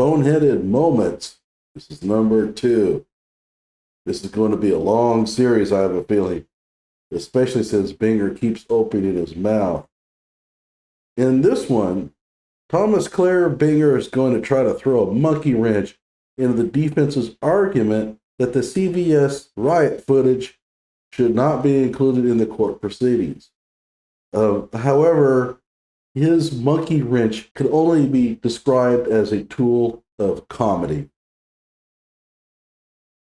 Boneheaded Moment. This is number 2. This is going to be a long series, I have a feeling, especially since Binger keeps opening his mouth. In this one, Thomas Clair Binger is going to try to throw a monkey wrench into the defense's argument that the CVS riot footage should not be included in the court proceedings. However, his monkey wrench could only be described as a tool of comedy.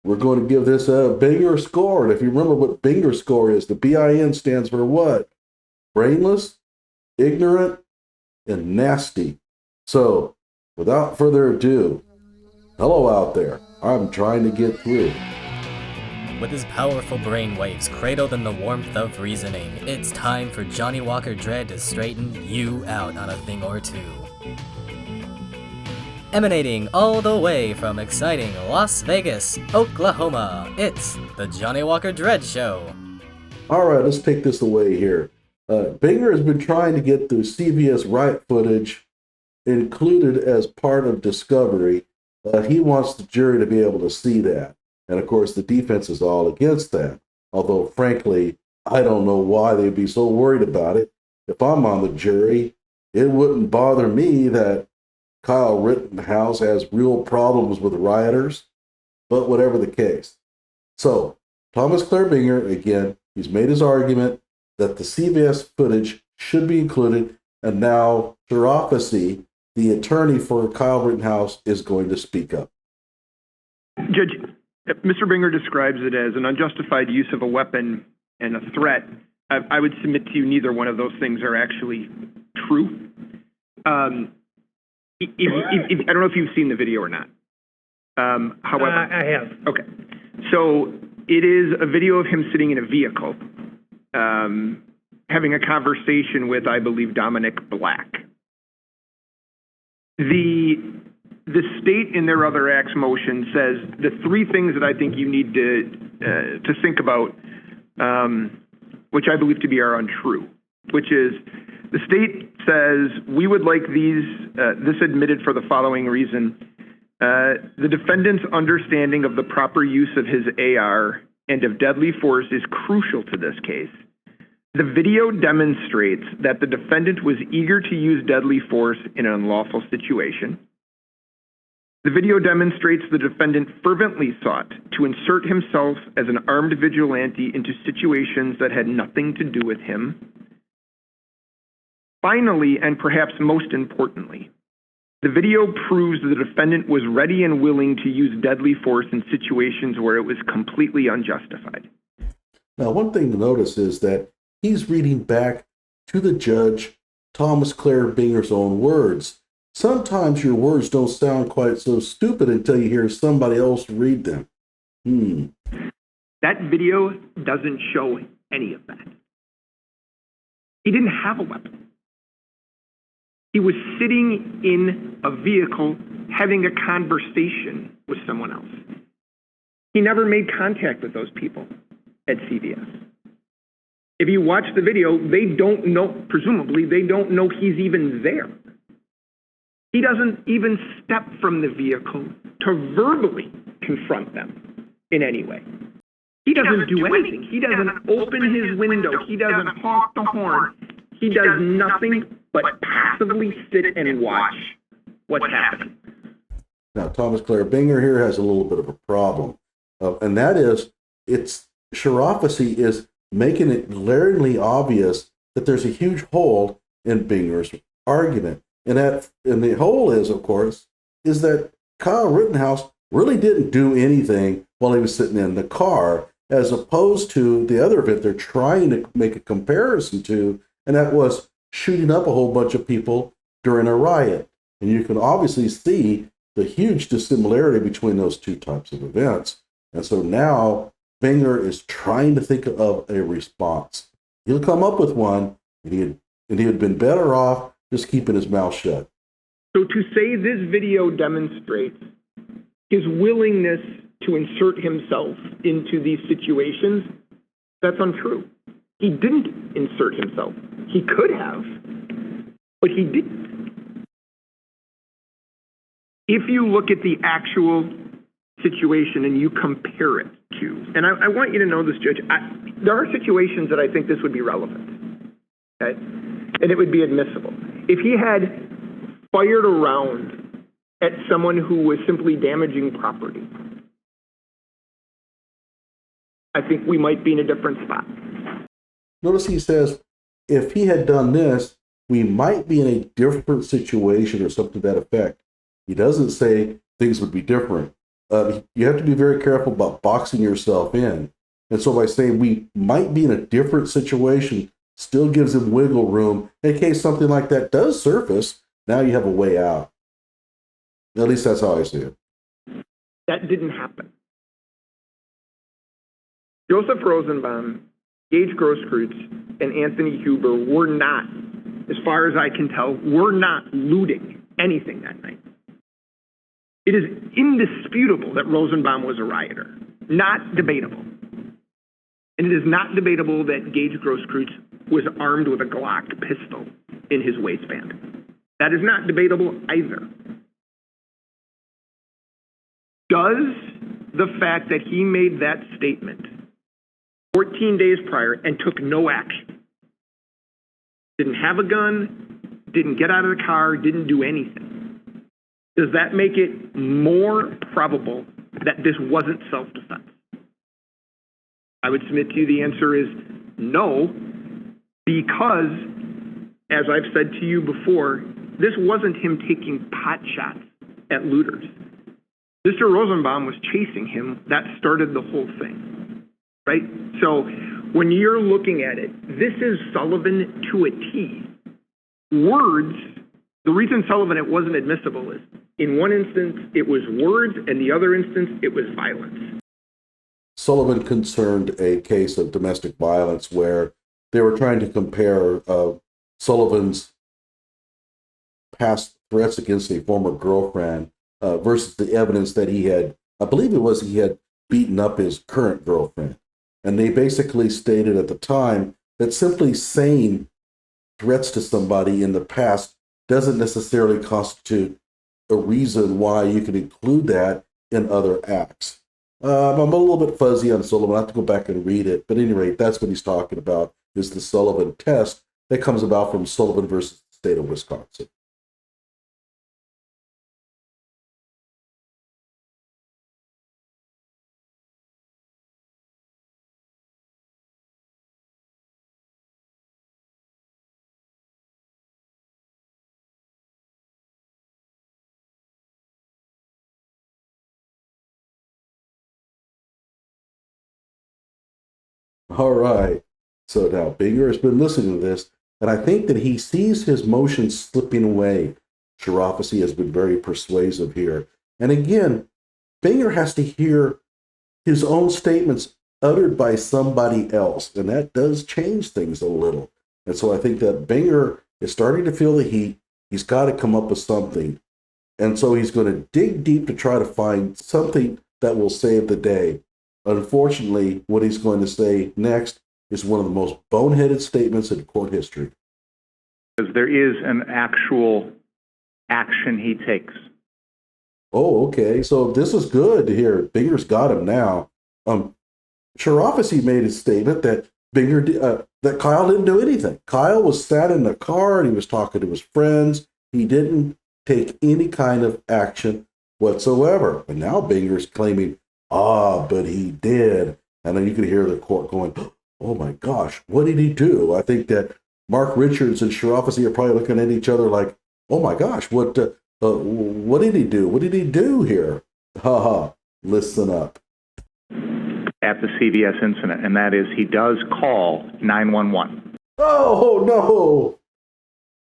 We're going to give this a Binger score. And if you remember what Binger score is, the BIN stands for what? Brainless, ignorant, and nasty. So, without further ado, hello out there. I'm trying to get through. With his powerful brainwaves cradled in the warmth of reasoning, it's time for Johnnie Walker Dread to straighten you out on a thing or two. Emanating all the way from exciting Las Vegas, Oklahoma, it's the Johnnie Walker Dread Show. All right, let's take this away here. Binger has been trying to get the CVS riot footage included as part of discovery. He wants the jury to be able to see that. And of course, the defense is all against that. Although, frankly, I don't know why they'd be so worried about it. If I'm on the jury, it wouldn't bother me that Kyle Rittenhouse has real problems with rioters, but whatever the case. So, Thomas Clair Binger, again, he's made his argument that the CVS footage should be included, and now Sharafasi, the attorney for Kyle Rittenhouse, is going to speak up. Judge, Mr. Binger describes it as an unjustified use of a weapon and a threat. I would submit to you neither one of those things are actually true. I don't know if you've seen the video or not. However, I have. Okay. So it is a video of him sitting in a vehicle, having a conversation with, I believe, Dominic Black. The state in their other acts motion says the three things that I think you need to think about, which I believe to be are untrue, which is the state says we would like this admitted for the following reason. The defendant's understanding of the proper use of his AR and of deadly force is crucial to this case. The video demonstrates that the defendant was eager to use deadly force in an unlawful situation. The video demonstrates the defendant fervently sought to insert himself as an armed vigilante into situations that had nothing to do with him. Finally, and perhaps most importantly, the video proves the defendant was ready and willing to use deadly force in situations where it was completely unjustified. Now, one thing to notice is that he's reading back to the judge Thomas Clair Binger's own words. Sometimes your words don't sound quite so stupid until you hear somebody else read them. That video doesn't show any of that. He didn't have a weapon. He was sitting in a vehicle having a conversation with someone else. He never made contact with those people at CVS. If you watch the video, they don't know, presumably, they don't know he's even there. He doesn't even step from the vehicle to verbally confront them in any way. He doesn't do anything. He doesn't open his window. He doesn't honk the horn. He does nothing but passively sit and watch what's happening. Now, Thomas Clair Binger here has a little bit of a problem, and that is, Sharafasi is making it glaringly obvious that there's a huge hole in Binger's argument. And the hole is, of course, is that Kyle Rittenhouse really didn't do anything while he was sitting in the car, as opposed to the other event they're trying to make a comparison to, and that was shooting up a whole bunch of people during a riot. And you can obviously see the huge dissimilarity between those two types of events. And so now Binger is trying to think of a response. He'll come up with one, and he had been better off just keeping his mouth shut. So to say this video demonstrates his willingness to insert himself into these situations, that's untrue. He didn't insert himself. He could have, but he didn't. if you look at the actual situation and you compare it to, and I want you to know this, Judge, there are situations that I think this would be relevant, okay? And it would be admissible. If he had fired a round at someone who was simply damaging property, I think we might be in a different spot. Notice he says, if he had done this, we might be in a different situation or something to that effect. He doesn't say things would be different. You have to be very careful about boxing yourself in. And so by saying we might be in a different situation still gives him wiggle room in case something like that does surface. Now you have a way out. At least that's how I see it. That didn't happen. Joseph Rosenbaum, Gage Grosskreutz, and Anthony Huber were not, as far as I can tell, were not looting anything that night. It is indisputable that Rosenbaum was a rioter. Not debatable. And it is not debatable that Gage Grosskreutz was armed with a Glock pistol in his waistband. That is not debatable either. Does the fact that he made that statement 14 days prior and took no action, didn't have a gun, didn't get out of the car, didn't do anything, does that make it more probable that this wasn't self-defense? I would submit to you the answer is no, because, as I've said to you before, this wasn't him taking pot shots at looters. Mr. Rosenbaum was chasing him. That started the whole thing, right? So when you're looking at it, this is Sullivan to a T. Words, the reason Sullivan, it wasn't admissible is, in one instance, it was words, and the other instance, it was violence. Sullivan concerned a case of domestic violence where they were trying to compare Sullivan's past threats against a former girlfriend versus the evidence that he had, I believe it was he had beaten up his current girlfriend. And they basically stated at the time that simply saying threats to somebody in the past doesn't necessarily constitute a reason why you can include that in other acts. I'm a little bit fuzzy on Sullivan. I have to go back and read it. But at any rate, that's what he's talking about, is the Sullivan test that comes about from Sullivan versus the state of Wisconsin. All right. So now Binger has been listening to this, and I think that he sees his motion slipping away. Shirafisi has been very persuasive here. And again, Binger has to hear his own statements uttered by somebody else, and that does change things a little. And so I think that Binger is starting to feel the heat. He's got to come up with something. And so he's going to dig deep to try to find something that will save the day. Unfortunately, what he's going to say next is one of the most boneheaded statements in court history. Because there is an actual action he takes. Oh, okay. So this is good to hear. Binger's got him now. Shirafisi made his statement that that Kyle didn't do anything. Kyle was sat in the car and he was talking to his friends. He didn't take any kind of action whatsoever. And now Binger's claiming, but he did. And then you can hear the court going, oh my gosh, what did he do? I think that Mark Richards and Shirafisi are probably looking at each other like, oh my gosh, what did he do? What did he do here? Ha ha, listen up. At the CVS incident, and that is he does call 911. Oh no.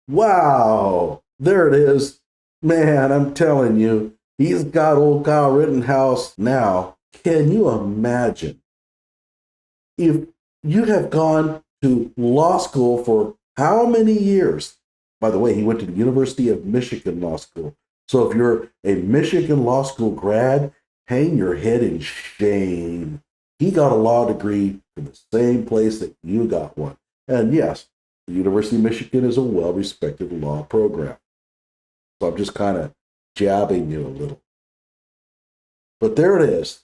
Wow. There it is. Man, I'm telling you, he's got old Kyle Rittenhouse now. Can you imagine if you have gone to law school for how many years? By the way, he went to the University of Michigan Law School. So if you're a Michigan Law School grad, hang your head in shame. He got a law degree from the same place that you got one. And yes, the University of Michigan is a well-respected law program. So I'm just kind of jabbing you a little. But there it is.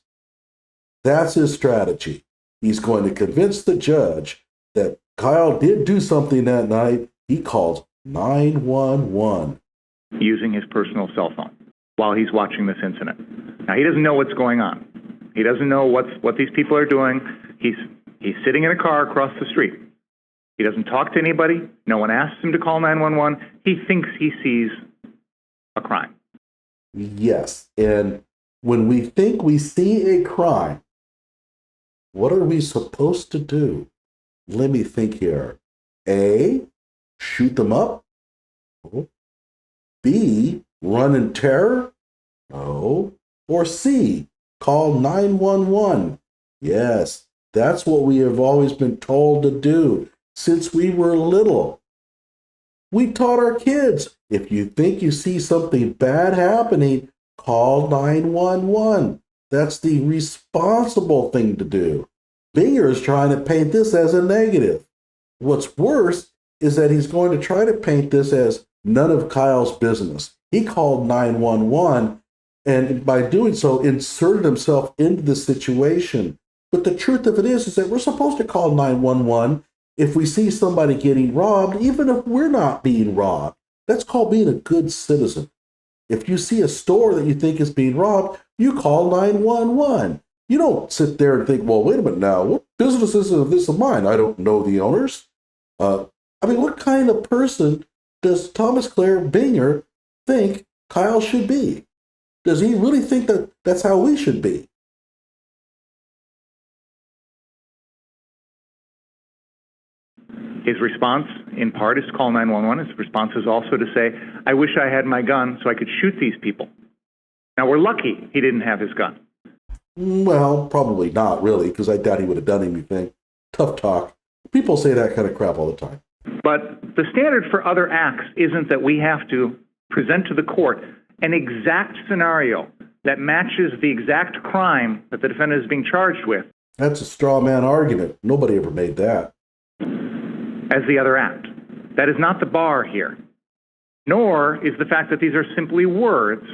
That's his strategy. He's going to convince the judge that Kyle did do something that night. He calls 911. Using his personal cell phone while he's watching this incident. Now, he doesn't know what's going on. He doesn't know what these people are doing. He's sitting in a car across the street. He doesn't talk to anybody. No one asks him to call 911. He thinks he sees a crime. Yes, and when we think we see a crime, what are we supposed to do? Let me think here. A, shoot them up? No. B, run in terror? No. Or C, call 911? Yes, that's what we have always been told to do since we were little. We taught our kids, if you think you see something bad happening, call 911. That's the responsible thing to do. Binger is trying to paint this as a negative. What's worse is that he's going to try to paint this as none of Kyle's business. He called 911 and by doing so inserted himself into the situation. But the truth of it is that we're supposed to call 911 if we see somebody getting robbed, even if we're not being robbed. That's called being a good citizen. If you see a store that you think is being robbed, you call 911. You don't sit there and think, well, wait a minute now, what business is this of mine? I don't know the owners. What kind of person does Thomas Clair Binger think Kyle should be? Does he really think that that's how we should be? His response, in part, is to call 911. His response is also to say, I wish I had my gun so I could shoot these people. Now, we're lucky he didn't have his gun. Well, probably not really, because I doubt he would have done anything. Tough talk. People say that kind of crap all the time. But the standard for other acts isn't that we have to present to the court an exact scenario that matches the exact crime that the defendant is being charged with. That's a straw man argument. Nobody ever made that. As the other act. That is not the bar here. Nor is the fact that these are simply words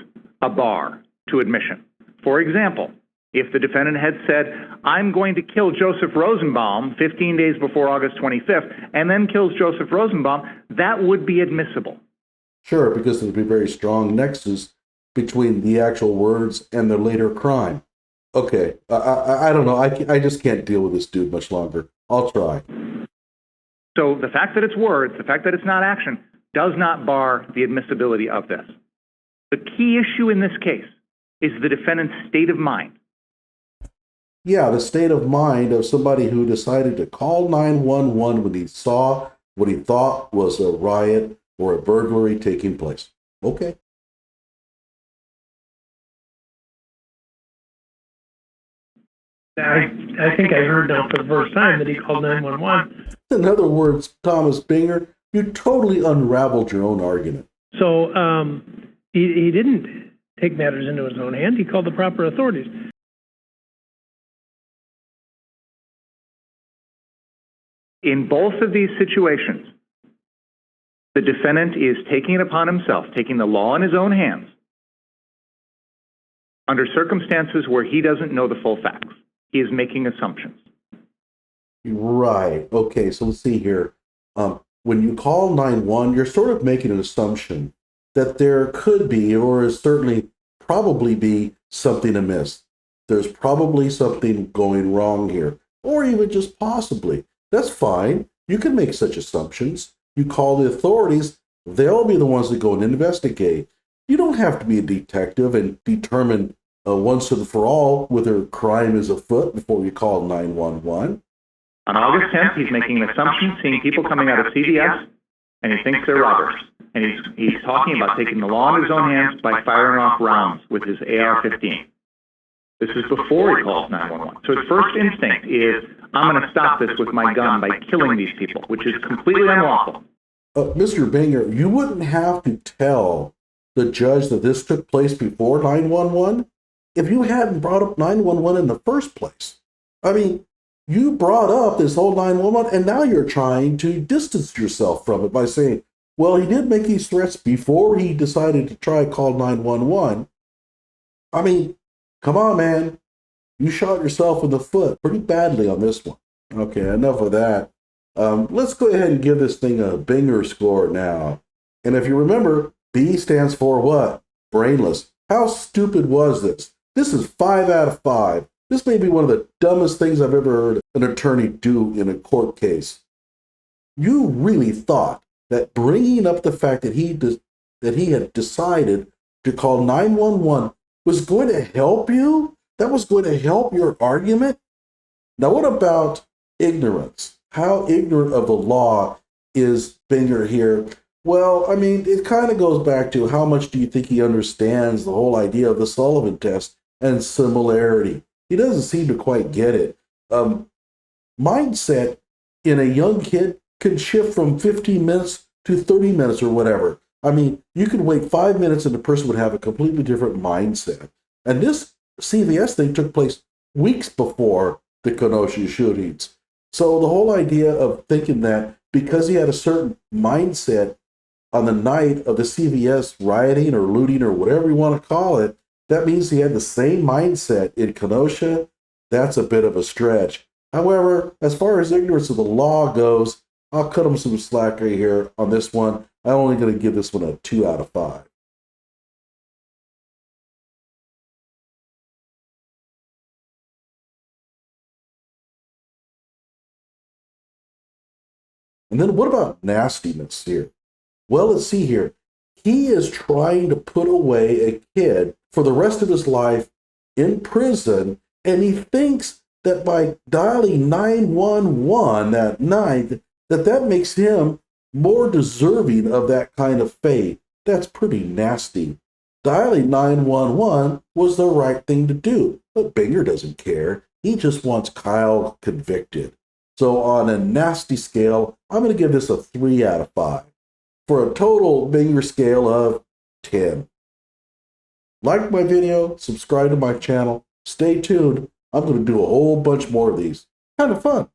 a bar to admission. For example, if the defendant had said, I'm going to kill Joseph Rosenbaum 15 days before August 25th, and then kills Joseph Rosenbaum, that would be admissible. Sure, because there would be a very strong nexus between the actual words and the later crime. Okay, I don't know. I just can't deal with this dude much longer. I'll try. So the fact that it's words, the fact that it's not action, does not bar the admissibility of this. The key issue in this case is the defendant's state of mind. Yeah, the state of mind of somebody who decided to call 911 when he saw what he thought was a riot or a burglary taking place. Okay. I think I heard now for the first time that he called 911. In other words, Thomas Binger, you totally unraveled your own argument. So he didn't take matters into his own hand. He called the proper authorities. In both of these situations, the defendant is taking it upon himself, taking the law in his own hands, under circumstances where he doesn't know the full facts. He is making assumptions. Right. Okay, so let's see here. When you call 911, you're sort of making an assumption that there could be, or is certainly probably be, something amiss. There's probably something going wrong here, or even just possibly. That's fine. You can make such assumptions. You call the authorities, they'll be the ones that go and investigate. You don't have to be a detective and determine once and for all whether a crime is afoot before you call 911. On August 10th, he's making an assumption, seeing people coming out of CVS, and he thinks they're robbers. And he's talking about taking the law in his own hands by firing off rounds with his AR-15. This is before he calls 911. So his first instinct is, I'm going to stop this with my gun by killing these people, which is completely unlawful. Mr. Binger, you wouldn't have to tell the judge that this took place before 911 if you hadn't brought up 911 in the first place. I mean, you brought up this whole 911, and now you're trying to distance yourself from it by saying, Well, he did make these threats before he decided to try call 911. I mean, come on, man. You shot yourself in the foot pretty badly on this one. Okay, enough of that. Let's go ahead and give this thing a Binger score now. And if you remember, B stands for what? Brainless. How stupid was this? This is 5 out of 5. This may be one of the dumbest things I've ever heard an attorney do in a court case. You really thought that bringing up the fact that he had decided to call 911 was going to help you? That was going to help your argument? Now, what about ignorance? How ignorant of the law is Binger here? Well, I mean, it kind of goes back to how much do you think he understands the whole idea of the Sullivan test and similarity? He doesn't seem to quite get it. Mindset in a young kid can shift from 15 minutes to 30 minutes or whatever. I mean, you could wait 5 minutes and the person would have a completely different mindset. And this CVS thing took place weeks before the Kenosha shootings. So the whole idea of thinking that because he had a certain mindset on the night of the CVS rioting or looting or whatever you want to call it, that means he had the same mindset in Kenosha. That's a bit of a stretch. However, as far as ignorance of the law goes, I'll cut him some slack right here on this one. I'm only going to give this one a 2 out of 5. And then what about nastiness here? Well, let's see here. He is trying to put away a kid for the rest of his life in prison, and he thinks that by dialing 911 that night, that makes him more deserving of that kind of fate. That's pretty nasty. Dialing 911 was the right thing to do, but Binger doesn't care. He just wants Kyle convicted. So on a nasty scale, I'm going to give this a 3 out of 5 for a total Binger scale of 10. Like my video, subscribe to my channel, stay tuned. I'm going to do a whole bunch more of these. Kind of fun.